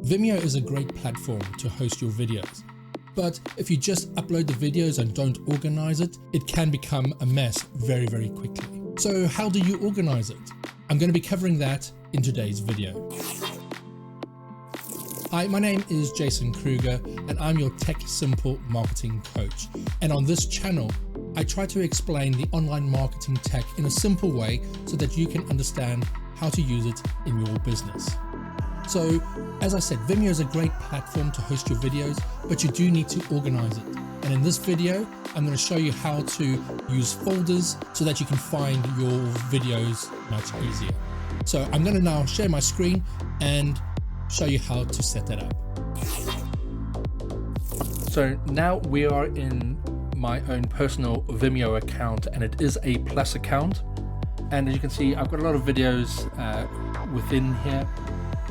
Vimeo is a great platform to host your videos, but if you just upload the videos and don't organize it, it can become a mess very, very quickly. So how do you organize it? I'm going to be covering that in today's video. Hi, my name is Jason Kruger and I'm your Tech Simple marketing coach. And on this channel, I try to explain the online marketing tech in a simple way so that you can understand how to use it in your business. So, as I said, Vimeo is a great platform to host your videos, but you do need to organize it. And in this video, I'm going to show you how to use folders so that you can find your videos much easier. So I'm going to now share my screen and show you how to set that up. So now we are in my own personal Vimeo account, and it is a Plus account. And as you can see, I've got a lot of videos within here,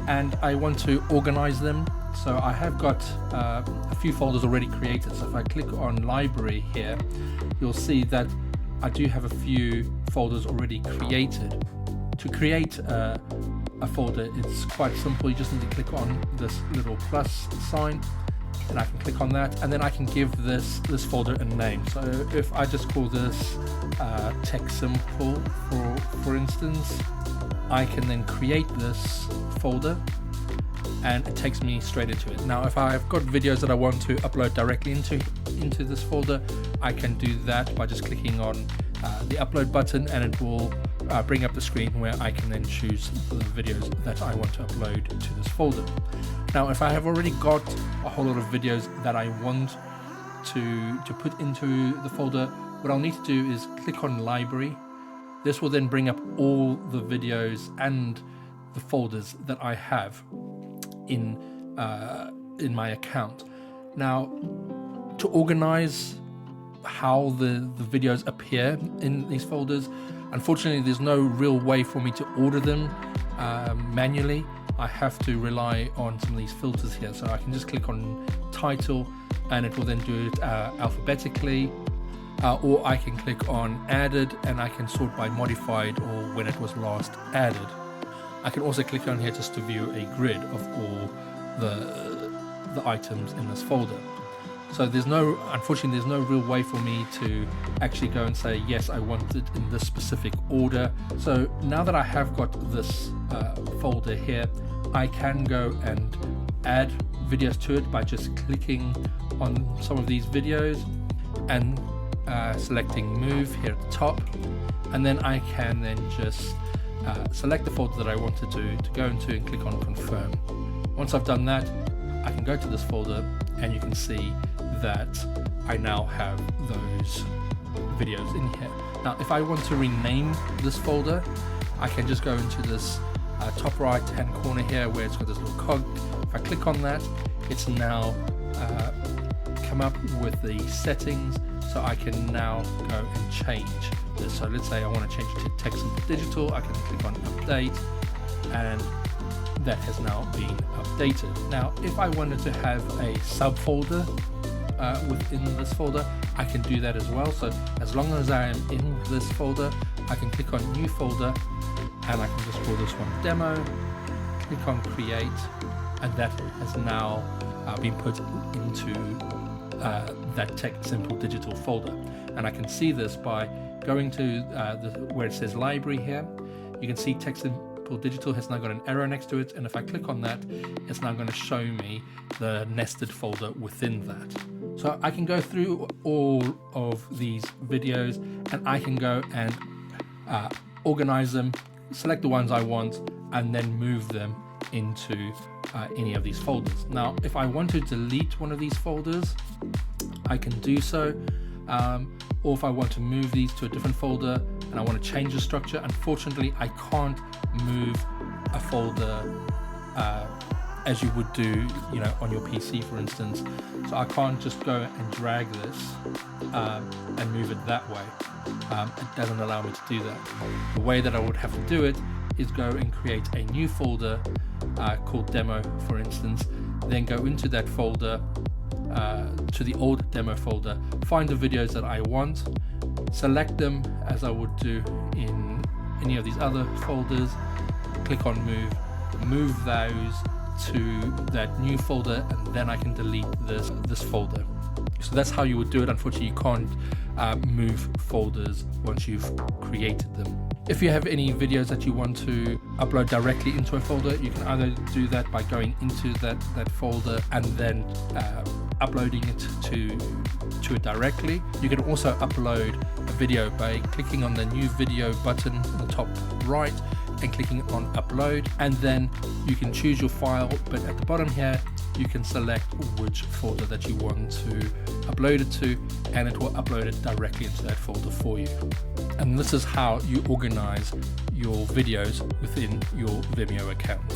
and I want to organize them. So I have got a few folders already created. So if I click on library here, you'll see that I do have a few folders already created. To create a folder, it's quite simple. You just need to click on this little plus sign, and I can click on that, and then I can give this folder a name. So if I just call this Tech Simple, for instance, I can then create this folder and it takes me straight into it. Now, if I've got videos that I want to upload directly into this folder, I can do that by just clicking on the upload button, and it will bring up the screen where I can then choose the videos that I want to upload to this folder. Now, if I have already got a whole lot of videos that I want to put into the folder, what I'll need to do is click on library. This will then bring up all the videos and the folders that I have in my account. Now, to organize how the videos appear in these folders, unfortunately there's no real way for me to order them manually. I have to rely on some of these filters here. So I can just click on title and it will then do it alphabetically, or I can click on added and I can sort by modified or when it was last added. I can also click on here just to view a grid of all the items in this folder. So unfortunately there's no real way for me to actually go and say, yes, I want it in this specific order. So now that I have got this folder here, I can go and add videos to it by just clicking on some of these videos and selecting move here at the top. And then I can then just select the folder that I wanted to go into and click on confirm. Once I've done that, I can go to this folder and you can see that I now have those videos in here. Now, if I want to rename this folder, I can just go into this top right hand corner here where it's got this little cog. If I click on that, it's now come up with the settings, so I can now go and change this. So let's say I want to change it to Tech Simple Digital. I can click on update, and that has now been updated. Now, if I wanted to have a subfolder within this folder, I can do that as well. So as long as I am in this folder, I can click on new folder and I can just call this one demo, click on create, and that has now been put into that Tech Simple Digital folder. And I can see this by going to where it says library here. You can see Tech Simple Digital has now got an arrow next to it, and if I click on that, it's now going to show me the nested folder within that. So I can go through all of these videos and I can go and organize them, select the ones I want, and then move them into any of these folders. Now, if I want to delete one of these folders, I can do so. Or if I want to move these to a different folder and I want to change the structure, unfortunately I can't move a folder as you would do, on your PC, for instance. So I can't just go and drag this and move it that way. It doesn't allow me to do that. The way that I would have to do it is go and create a new folder called demo, for instance, then go into that folder, to the old demo folder, find the videos that I want, select them as I would do in any of these other folders, click on move those to that new folder, and then I can delete this folder. So that's how you would do it. Unfortunately, you can't move folders once you've created them. If you have any videos that you want to upload directly into a folder, you can either do that by going into that folder and then uploading it to it directly. You can also upload a video by clicking on the new video button in the top right and clicking on upload, and then you can choose your file, but at the bottom here you can select which folder that you want to upload it to, and it will upload it directly into that folder for you. And this is how you organize your videos within your Vimeo account.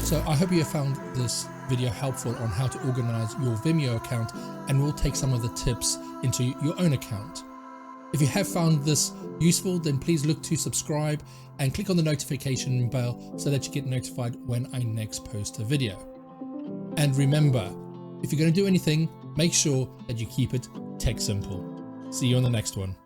So I hope you have found this video helpful on how to organize your Vimeo account, and we'll take some of the tips into your own account. If you have found this useful, then please look to subscribe and click on the notification bell so that you get notified when I next post a video. And remember, if you're going to do anything, make sure that you keep it tech simple. See you on the next one.